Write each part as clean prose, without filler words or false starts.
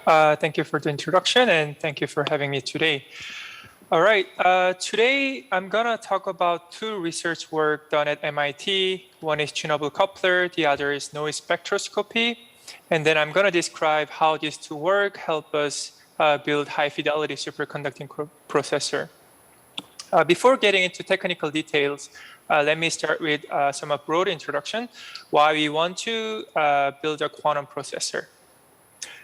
Thank you for the introduction and thank you for having me today. All right, today I'm gonna talk about two research work done at MIT. One is tunable coupler, the other is noise spectroscopy. And then I'm gonna describe how these two work help us build high-fidelity superconducting processor. Before getting into technical details, let me start with some broad introduction, why we want to build a quantum processor.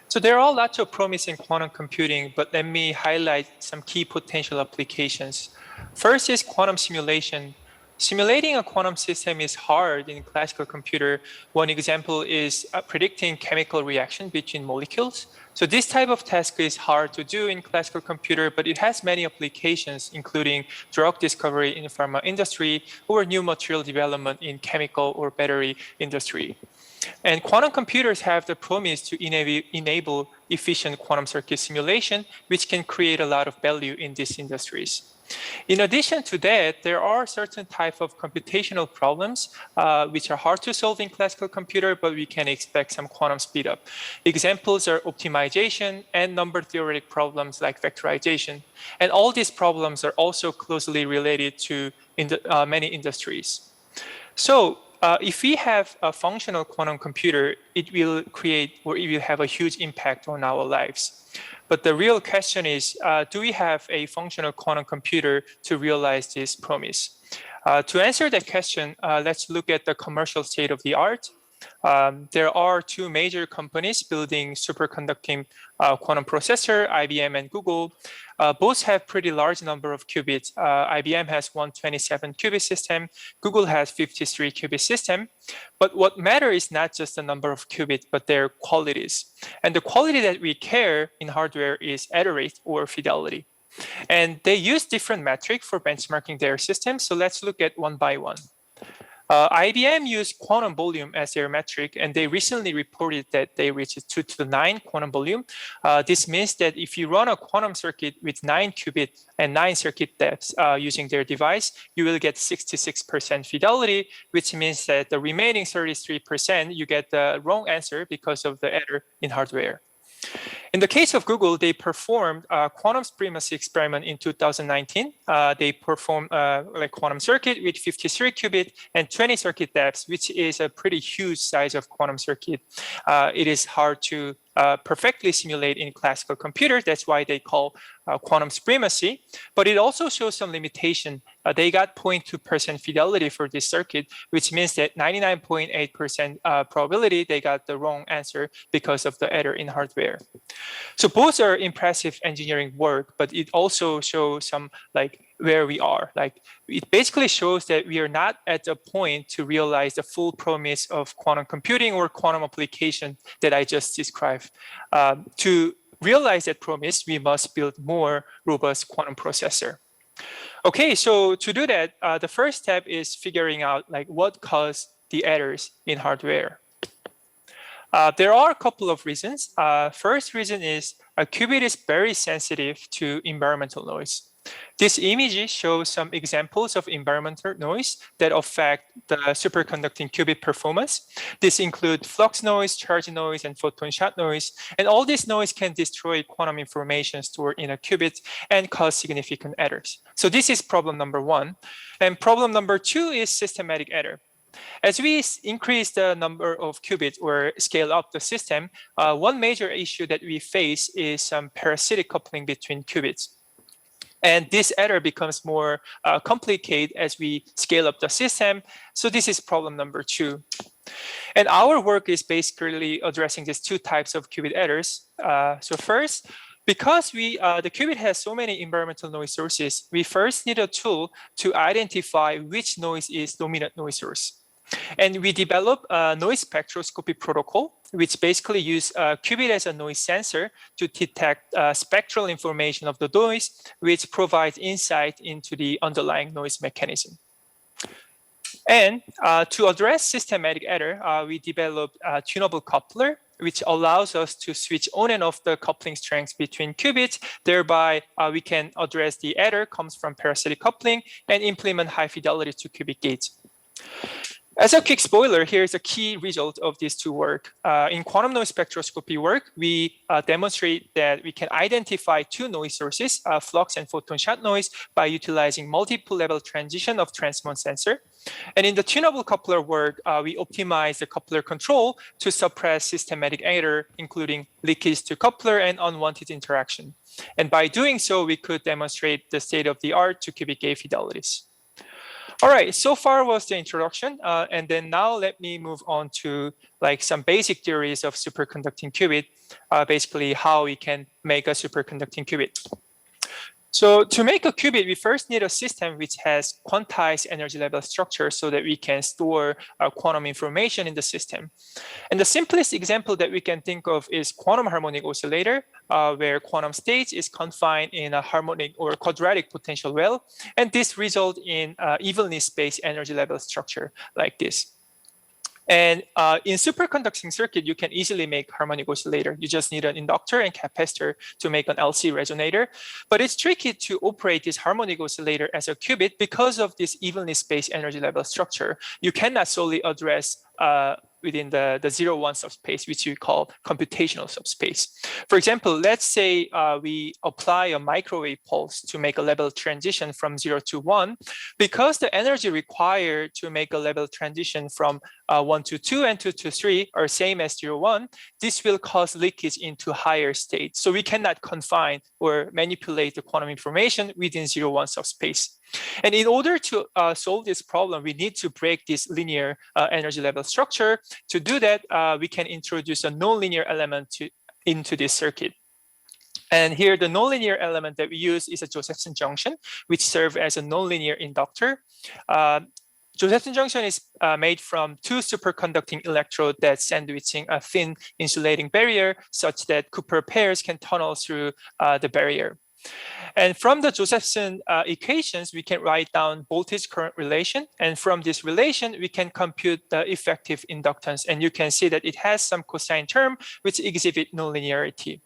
So there are lots of promise in quantum computing, but let me highlight some key potential applications. First is quantum simulation. Simulating a quantum system is hard in classical computer. One example is predicting chemical reaction between molecules. So this type of task is hard to do in classical computer, but it has many applications, including drug discovery in the pharma industry or new material development in chemical or battery industry. And quantum computers have the promise to enable efficient quantum circuit simulation, which can create a lot of value in these industries. In addition to that, there are certain type of computational problems which are hard to solve in classical computer, but we can expect some quantum speedup. Examples are optimization and number theoretic problems like vectorization. And all these problems are also closely related to many industries. So if we have a functional quantum computer, it will create or it will have a huge impact on our lives. But the real question is, do we have a functional quantum computer to realize this promise? To answer that question, let's look at the commercial state of the art. There are two major companies building superconducting quantum processor, IBM and Google. Both have pretty large number of qubits. IBM has 127 qubit system. Google has 53 qubit system. But what matters is not just the number of qubits, but their qualities. And the quality that we care in hardware is error rate or fidelity. And they use different metrics for benchmarking their systems. So let's look at one by one. IBM used quantum volume as their metric, and they recently reported that they reached 2 to the 9 quantum volume. This means that if you run a quantum circuit with 9 qubits and 9 circuit depths using their device, you will get 66% fidelity, which means that the remaining 33%, you get the wrong answer because of the error in hardware. In the case of Google, they performed a quantum supremacy experiment in 2019. They performed a quantum circuit with 53 qubit and 20 circuit depths, which is a pretty huge size of quantum circuit. It is hard to perfectly simulate in classical computers. That's why they call quantum supremacy. But it also shows some limitation. They got 0.2% fidelity for this circuit, which means that 99.8% probability they got the wrong answer because of the error in hardware. So both are impressive engineering work, but it also shows some where we are. It basically shows that we are not at a point to realize the full promise of quantum computing or quantum application that I just described. To realize that promise, we must build more robust quantum processor. Okay, so to do that, the first step is figuring out what caused the errors in hardware. There are a couple of reasons. First reason is a qubit is very sensitive to environmental noise. This image shows some examples of environmental noise that affect the superconducting qubit performance. This includes flux noise, charge noise, and photon shot noise. And all this noise can destroy quantum information stored in a qubit and cause significant errors. So this is problem number one. And problem number two is systematic error. As we increase the number of qubits or scale up the system, one major issue that we face is some parasitic coupling between qubits. And this error becomes more complicated as we scale up the system. So this is problem number two. And our work is basically addressing these two types of qubit errors. So first, because the qubit has so many environmental noise sources, we first need a tool to identify which noise is dominant noise source. And we develop a noise spectroscopy protocol, which basically use a qubit as a noise sensor to detect spectral information of the noise, which provides insight into the underlying noise mechanism. And to address systematic error, we developed a tunable coupler, which allows us to switch on and off the coupling strengths between qubits. Thereby, we can address the error comes from parasitic coupling and implement high fidelity to qubit gates. As a quick spoiler, here's a key result of these two work. In quantum noise spectroscopy work, we demonstrate that we can identify two noise sources, flux and photon shot noise, by utilizing multiple level transition of transmon sensor. And in the tunable coupler work, we optimize the coupler control to suppress systematic error, including leakage to coupler and unwanted interaction. And by doing so, we could demonstrate the state-of-the-art to cubic gate fidelities. All right, so far was the introduction, and then now let me move on to like some basic theories of superconducting qubit, basically how we can make a superconducting qubit. So to make a qubit, we first need a system which has quantized energy level structure so that we can store quantum information in the system. And the simplest example that we can think of is quantum harmonic oscillator, where quantum state is confined in a harmonic or quadratic potential well. And this results in evenly spaced energy level structure like this. And in superconducting circuit, you can easily make harmonic oscillator. You just need an inductor and capacitor to make an LC resonator. But it's tricky to operate this harmonic oscillator as a qubit because of this evenly spaced energy level structure. You cannot solely address within the 0-1 subspace, which we call computational subspace. For example, let's say we apply a microwave pulse to make a level transition from 0 to 1. Because the energy required to make a level transition from 1 to 2 and 2 to 3 are same as 0-1, this will cause leakage into higher states. So we cannot confine or manipulate the quantum information within 0-1 subspace. And in order to solve this problem, we need to break this linear energy level structure. To do that, we can introduce a nonlinear element into this circuit. And here, the nonlinear element that we use is a Josephson junction, which serves as a nonlinear inductor. Josephson junction is made from two superconducting electrodes that sandwiching a thin insulating barrier such that Cooper pairs can tunnel through the barrier. And from the Josephson equations, we can write down voltage current relation. And from this relation, we can compute the effective inductance. And you can see that it has some cosine term which exhibit nonlinearity.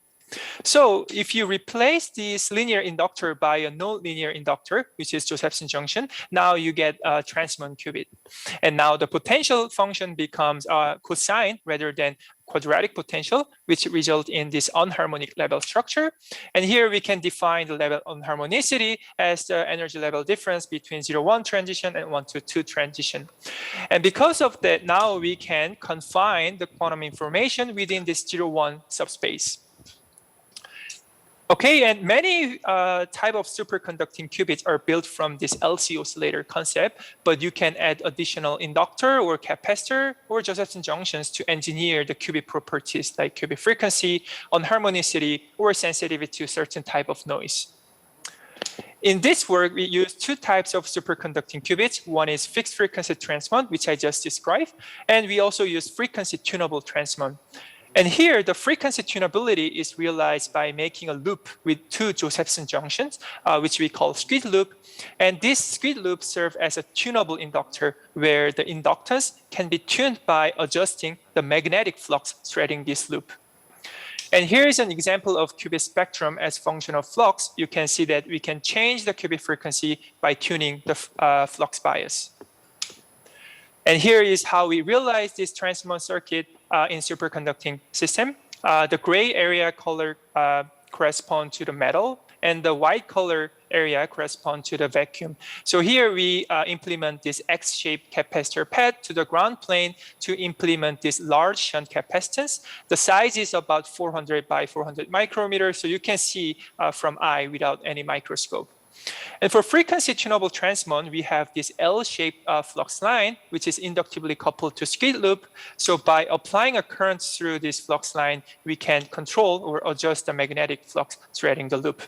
So if you replace this linear inductor by a nonlinear inductor, which is Josephson junction, now you get a transmon qubit. And now the potential function becomes cosine rather than quadratic potential, which result in this unharmonic level structure. And here we can define the level unharmonicity as the energy level difference between 0-1 transition and 1-2 transition. And because of that, now we can confine the quantum information within this 0-1 subspace. Okay, and many type of superconducting qubits are built from this LC oscillator concept, but you can add additional inductor or capacitor or Josephson junctions to engineer the qubit properties like qubit frequency, unharmonicity, or sensitivity to certain type of noise. In this work, we use two types of superconducting qubits. One is fixed frequency transmon, which I just described, and we also use frequency tunable transmon. And here, the frequency tunability is realized by making a loop with two Josephson junctions, which we call squid loop. And this squid loop serves as a tunable inductor, where the inductance can be tuned by adjusting the magnetic flux threading this loop. And here is an example of qubit spectrum as function of flux. You can see that we can change the qubit frequency by tuning the flux bias. And here is how we realize this transmon circuit in superconducting system. The gray area color correspond to the metal, and the white color area correspond to the vacuum. So here we implement this X-shaped capacitor pad to the ground plane to implement this large shunt capacitance. The size is about 400 by 400 micrometers, so you can see from eye without any microscope. And for frequency tunable transmon, we have this L-shaped flux line, which is inductively coupled to squid loop. So by applying a current through this flux line, we can control or adjust the magnetic flux threading the loop.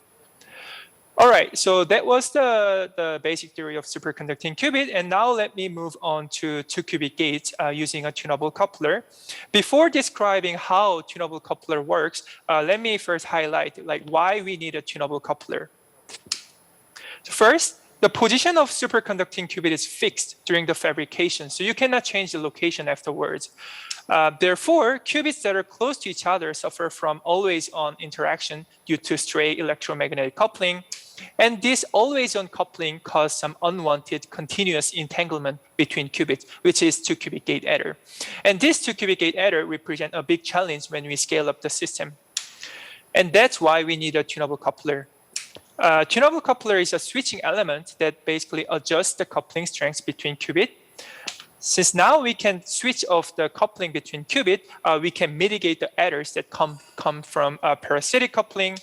All right, so that was the basic theory of superconducting qubit. And now let me move on to 2-qubit gates using a tunable coupler. Before describing how tunable coupler works, let me first highlight why we need a tunable coupler. First, the position of superconducting qubit is fixed during the fabrication, so you cannot change the location afterwards. Therefore, qubits that are close to each other suffer from always-on interaction due to stray electromagnetic coupling. And this always-on coupling caused some unwanted continuous entanglement between qubits, which is 2-qubit gate error. And this 2-qubit gate error represents a big challenge when we scale up the system. And that's why we need a tunable coupler. Tunable coupler is a switching element that basically adjusts the coupling strengths between qubits. Since now we can switch off the coupling between qubits, we can mitigate the errors that come from parasitic coupling.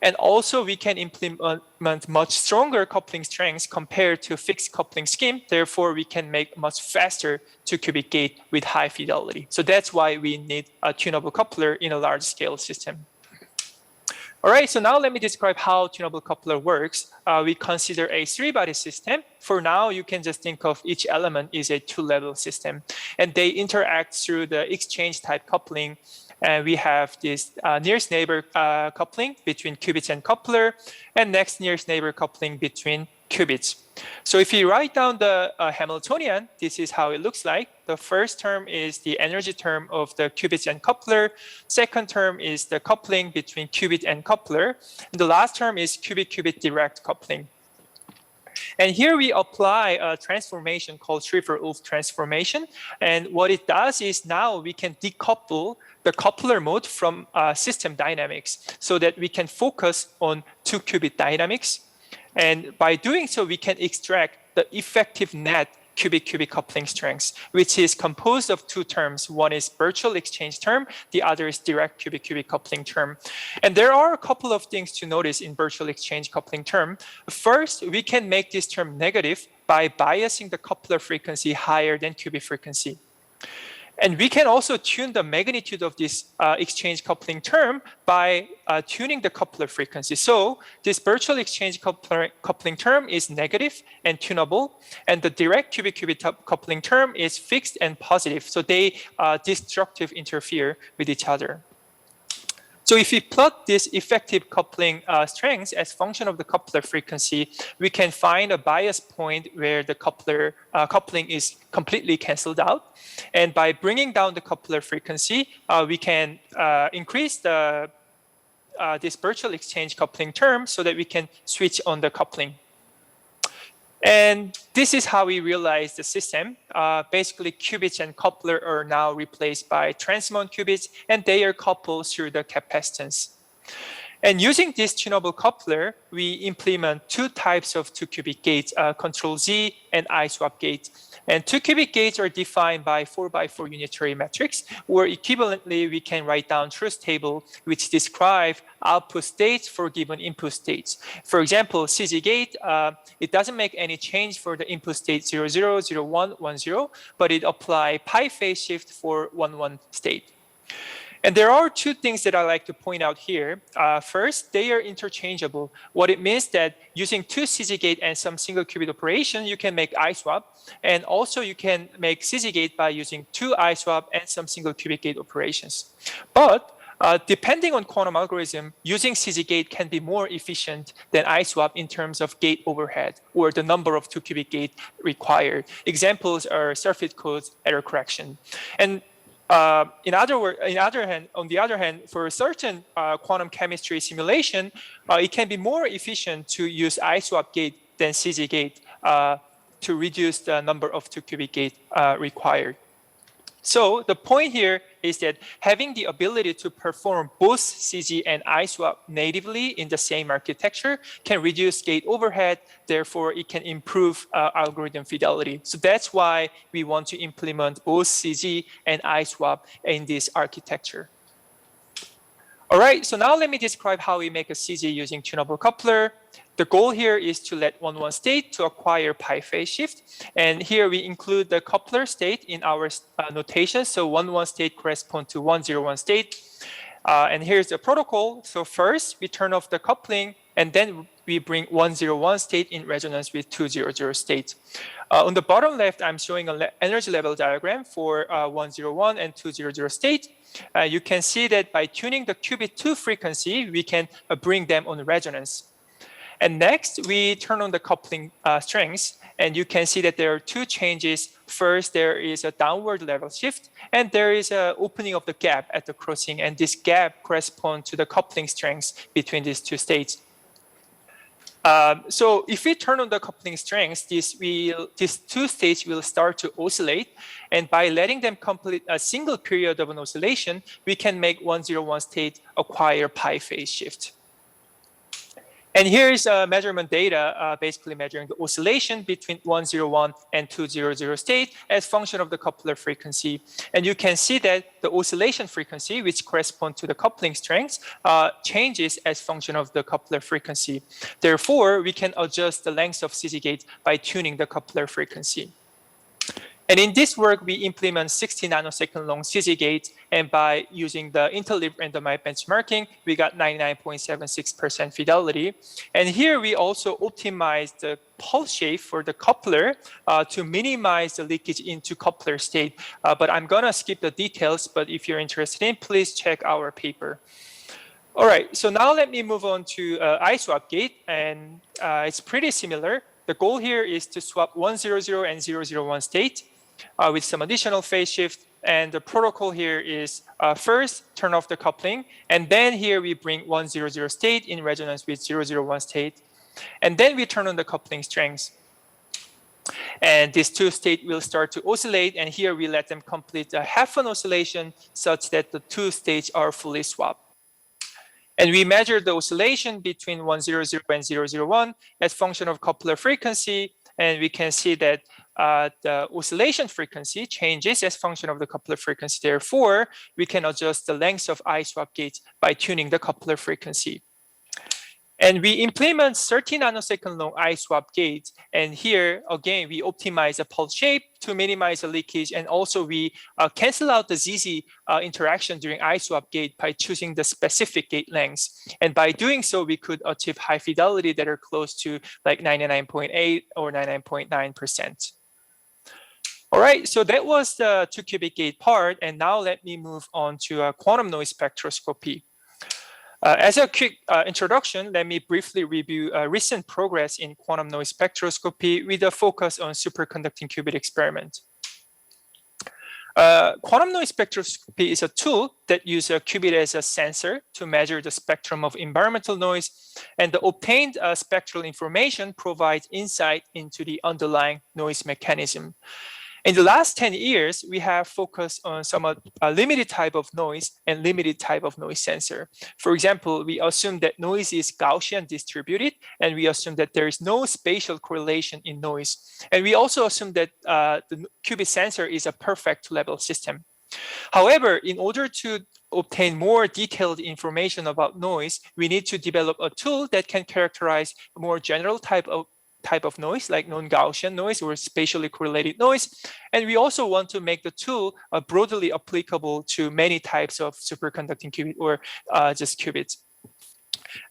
And also we can implement much stronger coupling strengths compared to fixed coupling scheme. Therefore, we can make much faster 2-qubit gate with high fidelity. So that's why we need a tunable coupler in a large scale system. All right, so now let me describe how tunable coupler works. We consider a 3-body system. For now, you can just think of each element is a 2-level system. And they interact through the exchange type coupling. And we have this nearest neighbor coupling between qubits and coupler, and next nearest neighbor coupling between qubits. So if you write down the Hamiltonian, this is how it looks like. The first term is the energy term of the qubits and coupler. Second term is the coupling between qubit and coupler. And the last term is qubit-qubit direct coupling. And here we apply a transformation called Schrieffer-Ulf transformation. And what it does is now we can decouple the coupler mode from system dynamics so that we can focus on 2-qubit dynamics. And by doing so, we can extract the effective net qubit-qubit coupling strengths, which is composed of 2 terms. One is virtual exchange term, the other is direct qubit-qubit coupling term. And there are a couple of things to notice in virtual exchange coupling term. First, we can make this term negative by biasing the coupler frequency higher than qubit frequency. And we can also tune the magnitude of this exchange coupling term by tuning the coupler frequency. So this virtual exchange coupling term is negative and tunable, and the direct qubit-qubit coupling term is fixed and positive. So they destructive interfere with each other. So if we plot this effective coupling strengths as function of the coupler frequency, we can find a bias point where the coupling is completely canceled out. And by bringing down the coupler frequency, we can increase this virtual exchange coupling term so that we can switch on the coupling. And this is how we realize the system. Basically, qubits and coupler are now replaced by transmon qubits, and they are coupled through the capacitance. And using this tunable coupler, we implement 2 types of 2-qubit gates, control Z and I-swap gate. And 2-qubit gates are defined by 4x4 unitary matrix, or equivalently, we can write down truth table, which describe output states for given input states. For example, CZ gate, it doesn't make any change for the input state 00, 01, 10, but it apply pi phase shift for 11 state. And there are 2 things that I like to point out here. First, they are interchangeable. What it means that using 2 CZ gate and some single qubit operation, you can make I-swap. And also you can make CZ gate by using 2 I-swap and some single qubit gate operations. But depending on quantum algorithm, using CZ gate can be more efficient than I-swap in terms of gate overhead or the number of 2-qubit gate required. Examples are surface code error correction. And on the other hand, for a certain quantum chemistry simulation, it can be more efficient to use I-swap gate than CZ gate to reduce the number of 2-qubit gate required. So the point here is that having the ability to perform both CZ and I-swap natively in the same architecture can reduce gate overhead. Therefore, it can improve algorithm fidelity. So that's why we want to implement both CZ and I-swap in this architecture. All right, so now let me describe how we make a CZ using tunable coupler. The goal here is to let 11 state to acquire pi phase shift. And here we include the coupler state in our notation. So 11 state corresponds to 101 state. And here's the protocol. So first, we turn off the coupling, and then we bring 101 state in resonance with 200 state. On the bottom left, I'm showing an energy level diagram for 101 and 200 state. You can see that by tuning the qubit 2 frequency, we can bring them on resonance. And next, we turn on the coupling strengths, and you can see that there are 2 changes. First, there is a downward level shift, and there is an opening of the gap at the crossing, and this gap corresponds to the coupling strengths between these 2 states. So if we turn on the coupling strengths, these two states will start to oscillate. And by letting them complete a single period of an oscillation, we can make 101 state acquire pi phase shift. And here's measurement data, basically measuring the oscillation between 101 and 200 state as function of the coupler frequency. And you can see that the oscillation frequency, which corresponds to the coupling strengths, changes as function of the coupler frequency. Therefore, we can adjust the length of CZ gate by tuning the coupler frequency. And in this work, we implement 60 nanosecond long CZ gate, and by using the interleaved randomized benchmarking, we got 99.76% fidelity. And here we also optimized the pulse shape for the coupler to minimize the leakage into coupler state. But I'm gonna skip the details, but if you're interested in, please check our paper. All right, so now let me move on to iSwap gate, and it's pretty similar. The goal here is to swap 100 and 001 state with some additional phase shift. And the protocol here is first turn off the coupling. And then here we bring 100 state in resonance with 001 state. And then we turn on the coupling strengths. And these two states will start to oscillate. And here we let them complete a half an oscillation such that the two states are fully swapped. And we measure the oscillation between 100 and 001 as function of coupler frequency. And we can see that the oscillation frequency changes as function of the coupler frequency. Therefore, we can adjust the length of iSwap gates by tuning the coupler frequency. And we implement 30 nanosecond long iSwap gates. And here, again, we optimize the pulse shape to minimize the leakage. And also we cancel out the ZZ interaction during iSwap gate by choosing the specific gate lengths. And by doing so, we could achieve high fidelity that are close to like 99.8 or 99.9%. All right, so that was the 2-qubit gate part. And now let me move on to quantum noise spectroscopy. As a quick introduction, let me briefly review recent progress in quantum noise spectroscopy with a focus on superconducting qubit experiment. Quantum noise spectroscopy is a tool that uses a qubit as a sensor to measure the spectrum of environmental noise, and the obtained spectral information provides insight into the underlying noise mechanism. In the last 10 years, we have focused on somewhat limited type of noise and limited type of noise sensor. For example, we assume that noise is Gaussian distributed, and we assume that there is no spatial correlation in noise. And we also assume that the qubit sensor is a perfect level system. However, in order to obtain more detailed information about noise, we need to develop a tool that can characterize a more general type of noise, like non-Gaussian noise or spatially correlated noise. And we also want to make the tool broadly applicable to many types of superconducting qubit or just qubits.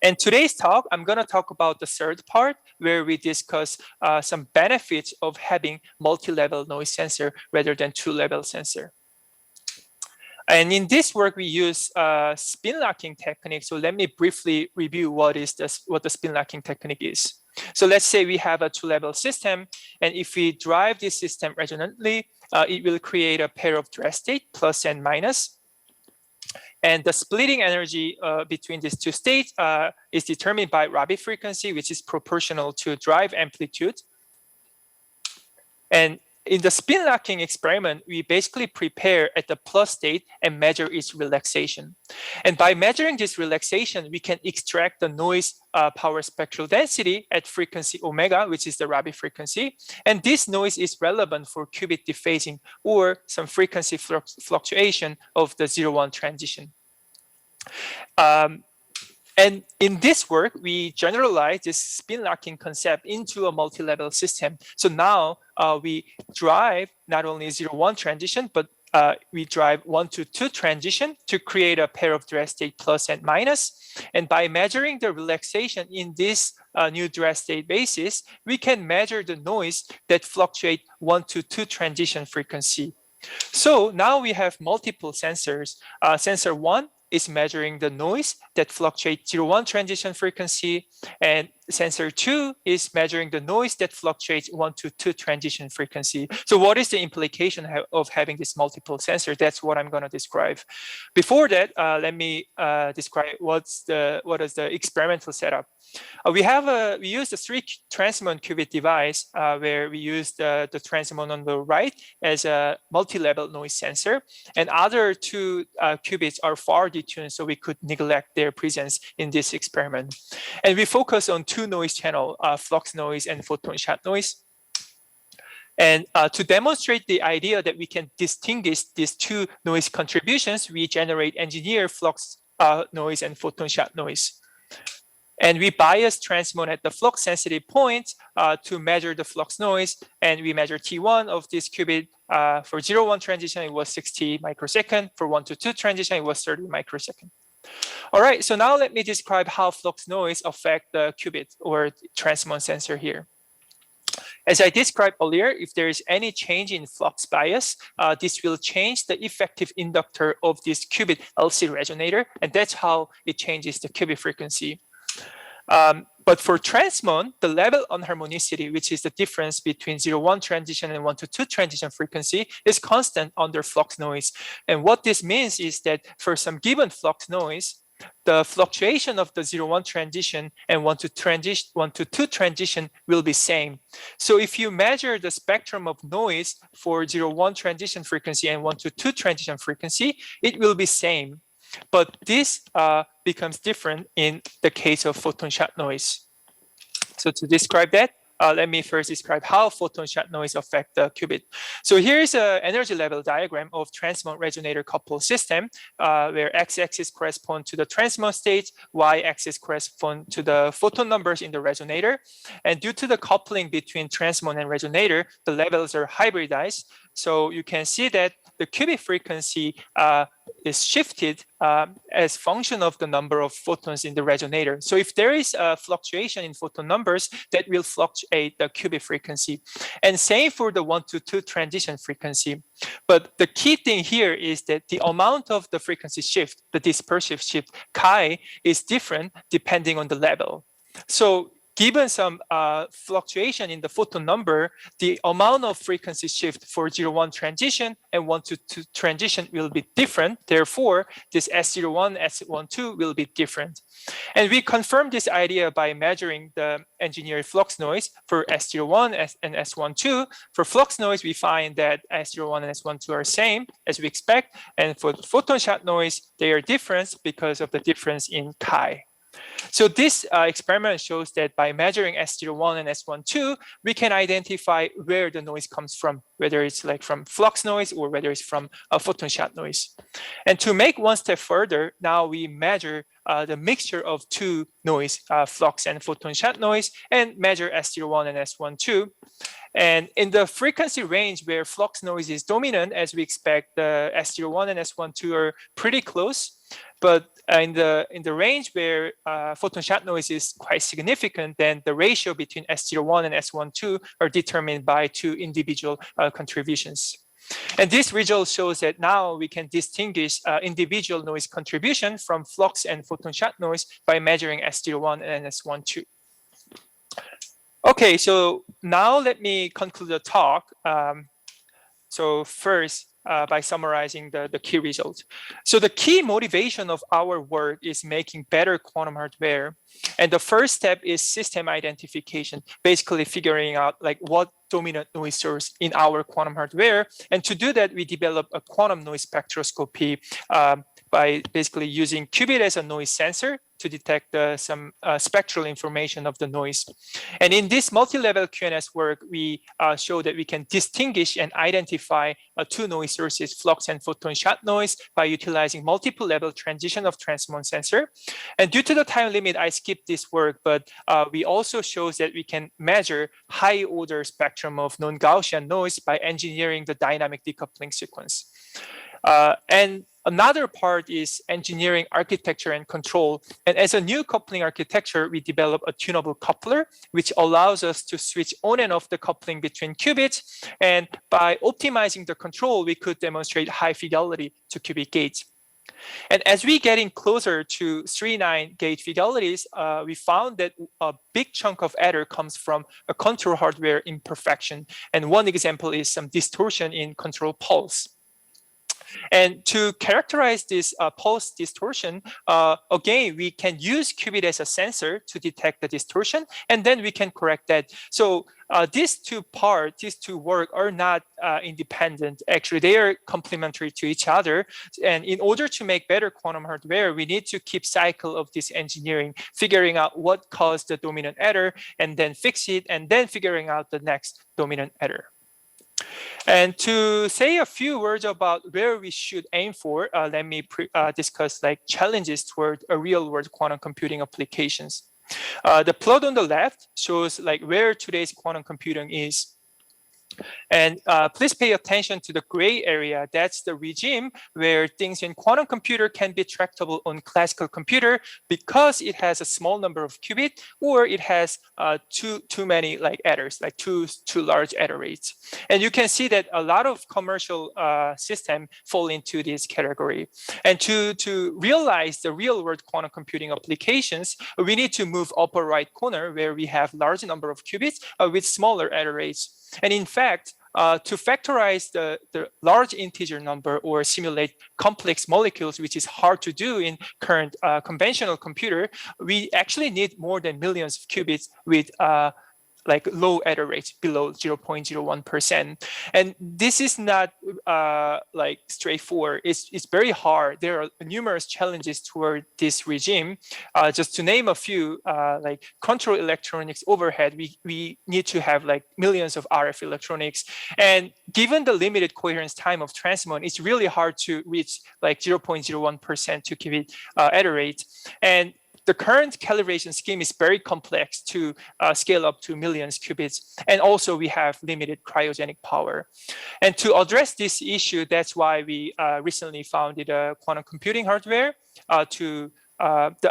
In today's talk, I'm going to talk about the third part, where we discuss some benefits of having multi-level noise sensor rather than two-level sensor. And in this work, we use spin locking technique. So let me briefly review what the spin locking technique is. So let's say we have a two-level system, and if we drive this system resonantly, it will create a pair of dress state, plus and minus. And the splitting energy between these two states is determined by Rabi frequency, which is proportional to drive amplitude. And in the spin locking experiment, we basically prepare at the plus state and measure its relaxation. And by measuring this relaxation, we can extract the noise power spectral density at frequency omega, which is the Rabi frequency. And this noise is relevant for qubit dephasing or some frequency fluctuation of the 0-1 transition. And in this work, we generalize this spin locking concept into a multi-level system. So now we drive not only 0-1 transition, but we drive 1-2 transition to create a pair of dress state plus and minus. And by measuring the relaxation in this new dress state basis, we can measure the noise that fluctuate 1-2 transition frequency. So now we have multiple sensors. Sensor 1 is measuring the noise that fluctuates 0-1 transition frequency. And sensor 2 is measuring the noise that fluctuates 1 to 2 transition frequency. So what is the implication of having this multiple sensor? That's what I'm going to describe. Before that, let me describe what is the experimental setup. We use the 3 transmon qubit device where we use the transmon on the right as a multi-level noise sensor, and other 2 qubits are far detuned, so we could neglect their presence in this experiment. And we focus on 2 noise channel, flux noise and photon shot noise. And to demonstrate the idea that we can distinguish these 2 noise contributions, we generate engineered flux noise and photon shot noise. And we bias transmon at the flux sensitive point to measure the flux noise. And we measure T1 of this qubit. For 0-1 transition, it was 60 microsecond. For 1 to 2 transition, it was 30 microsecond. All right, so now let me describe how flux noise affect the qubit or transmon sensor here. As I described earlier, if there is any change in flux bias, this will change the effective inductor of this qubit LC resonator, and that's how it changes the qubit frequency. But for transmon, the level unharmonicity, which is the difference between 0-1 transition and 1 to 2 transition frequency, is constant under flux noise. And what this means is that for some given flux noise, the fluctuation of the 0-1 transition and 1 to 2 transition will be same. So if you measure the spectrum of noise for 0-1 transition frequency and 1 to 2 transition frequency, it will be same. But this becomes different in the case of photon shot noise. So to describe that, let me first describe how photon shot noise affect the qubit. So here's an energy level diagram of transmon resonator coupled system, where x-axis corresponds to the transmon state, y-axis corresponds to the photon numbers in the resonator. And due to the coupling between transmon and resonator, the levels are hybridized. So you can see that the qubit frequency is shifted as function of the number of photons in the resonator. So if there is a fluctuation in photon numbers, that will fluctuate the qubit frequency. And same for the 1 to 2 transition frequency. But the key thing here is that the amount of the frequency shift, the dispersive shift, chi, is different depending on the level. So given some fluctuation in the photon number, the amount of frequency shift for 0-1 transition and 1 to 2 transition will be different. Therefore, this S01, S12 will be different. And we confirm this idea by measuring the engineered flux noise for S01 and S12. For flux noise, we find that S01 and S12 are same as we expect. And for the photon shot noise, they are different because of the difference in chi. So this experiment shows that by measuring S01 and S12, we can identify where the noise comes from, whether it's like from flux noise or whether it's from a photon shot noise. And to make one step further, now we measure the mixture of 2 noise, flux and photon shot noise, and measure S01 and S12. And in the frequency range where flux noise is dominant, as we expect, the S01 and S12 are pretty close. But in the range where photon shot noise is quite significant, then the ratio between S01 and S12 are determined by 2 individual contributions. And this result shows that now we can distinguish individual noise contribution from flux and photon shot noise by measuring S01 and S12. Okay, so now let me conclude the talk. So first, by summarizing the key results. So the key motivation of our work is making better quantum hardware. And the first step is system identification, basically figuring out like what dominant noise source in our quantum hardware. And to do that, we develop a quantum noise spectroscopy by basically using qubit as a noise sensor to detect some spectral information of the noise. And in this multi-level QNS work, we show that we can distinguish and identify 2 noise sources, flux and photon shot noise, by utilizing multiple level transition of transmon sensor. And due to the time limit, I skipped this work, but we also shows that we can measure high order spectrum of non-Gaussian noise by engineering the dynamic decoupling sequence. And another part is engineering architecture and control. And as a new coupling architecture, we develop a tunable coupler, which allows us to switch on and off the coupling between qubits. And by optimizing the control, we could demonstrate high fidelity to qubit gates. And as we getting closer to 3.9 gauge fidelities, we found that a big chunk of error comes from a control hardware imperfection. And one example is some distortion in control pulse. And to characterize this pulse distortion, again, we can use qubit as a sensor to detect the distortion, and then we can correct that. So these two work are not independent. Actually, they are complementary to each other. And in order to make better quantum hardware, we need to keep cycle of this engineering, figuring out what caused the dominant error, and then fix it, and then figuring out the next dominant error. And to say a few words about where we should aim for, let me discuss like challenges toward a real-world quantum computing applications. The plot on the left shows like where today's quantum computing is. And please pay attention to the gray area. That's the regime where things in quantum computer can be tractable on classical computer because it has a small number of qubits, or it has too many like errors, like too large error rates. And you can see that a lot of commercial systems fall into this category. And to realize the real world quantum computing applications, we need to move upper right corner where we have large number of qubits with smaller error rates. And in fact, to factorize the large integer number or simulate complex molecules, which is hard to do in current conventional computer, we actually need more than millions of qubits with like low error rates below 0.01%. And this is not like straightforward. It's very hard. There are numerous challenges toward this regime. Just to name a few, like control electronics overhead, we need to have like millions of RF electronics. And given the limited coherence time of transmon, it's really hard to reach like 0.01% to qubit error rate. And the current calibration scheme is very complex to scale up to millions qubits. And also we have limited cryogenic power. And to address this issue, that's why we recently founded a quantum computing hardware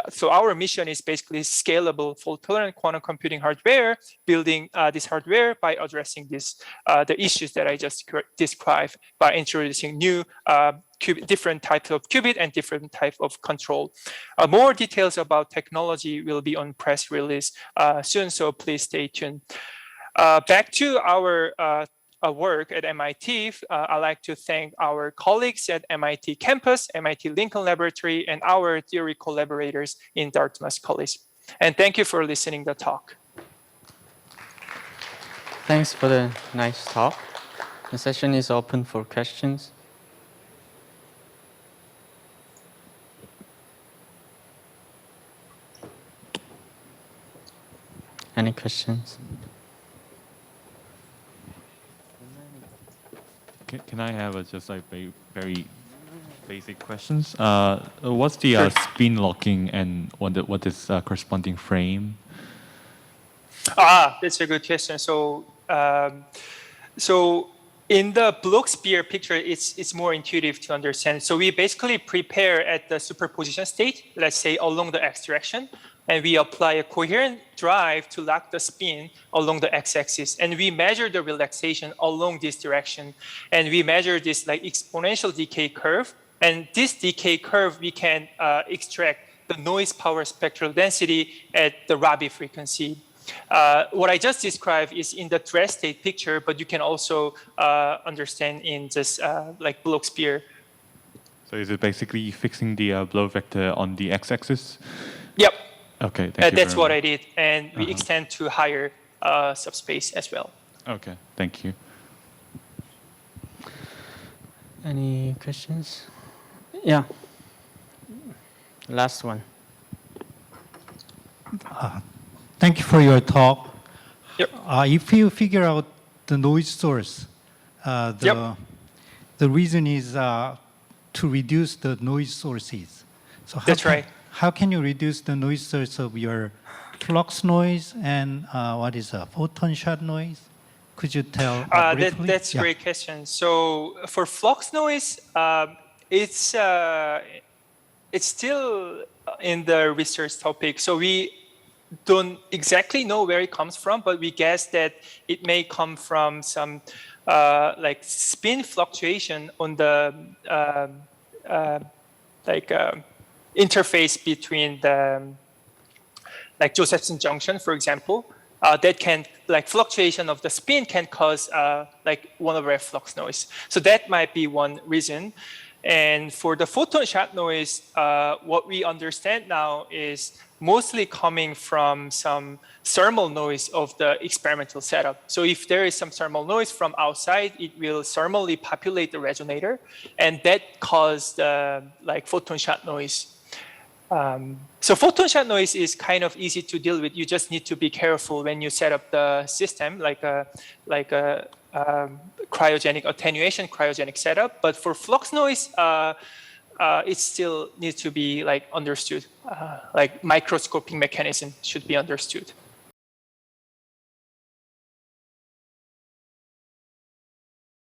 so our mission is basically scalable fault-tolerant quantum computing hardware, building this hardware by addressing the issues that I just described by introducing new different types of qubit and different type of control. More details about technology will be on press release soon, so please stay tuned. Back to our work at MIT, I'd like to thank our colleagues at MIT campus, MIT Lincoln Laboratory, and our theory collaborators in Dartmouth College. And thank you for listening to the talk. Thanks for the nice talk. The session is open for questions. Any questions? Can I have just like very basic questions? What's the spin locking and what is corresponding frame? That's a good question. So in the Bloch-Spear picture, it's more intuitive to understand. So we basically prepare at the superposition state, let's say along the x direction, and we apply a coherent drive to lock the spin along the x-axis. And we measure the relaxation along this direction. And we measure this like exponential decay curve. And this decay curve, we can extract the noise power spectral density at the Rabi frequency. What I just described is in the dress state picture, but you can also understand in just like Bloch-Spear. So is it basically fixing the blow vector on the x-axis? Yep. Okay, thank you. That's what I did. And we extend to higher subspace as well. Okay, thank you. Any questions? Yeah. Last one. Thank you for your talk. Yep. If you figure out the noise source, the reason is to reduce the noise sources. So That's right. How can you reduce the noise source of your flux noise and what is a photon shot noise? Could you tell briefly? That's a great question. So for flux noise, it's still in the research topic. So we don't exactly know where it comes from, but we guess that it may come from some like spin fluctuation on the interface between the like Josephson junction, for example, that can fluctuation of the spin can cause like 1/f flux noise. So that might be one reason. And for the photon shot noise, what we understand now is mostly coming from some thermal noise of the experimental setup. So if there is some thermal noise from outside, it will thermally populate the resonator, and that caused like photon shot noise. So photon shot noise is kind of easy to deal with. You just need to be careful when you set up the system, like a cryogenic attenuation, cryogenic setup. But for flux noise, it still needs to be like understood. Like microscoping mechanism should be understood.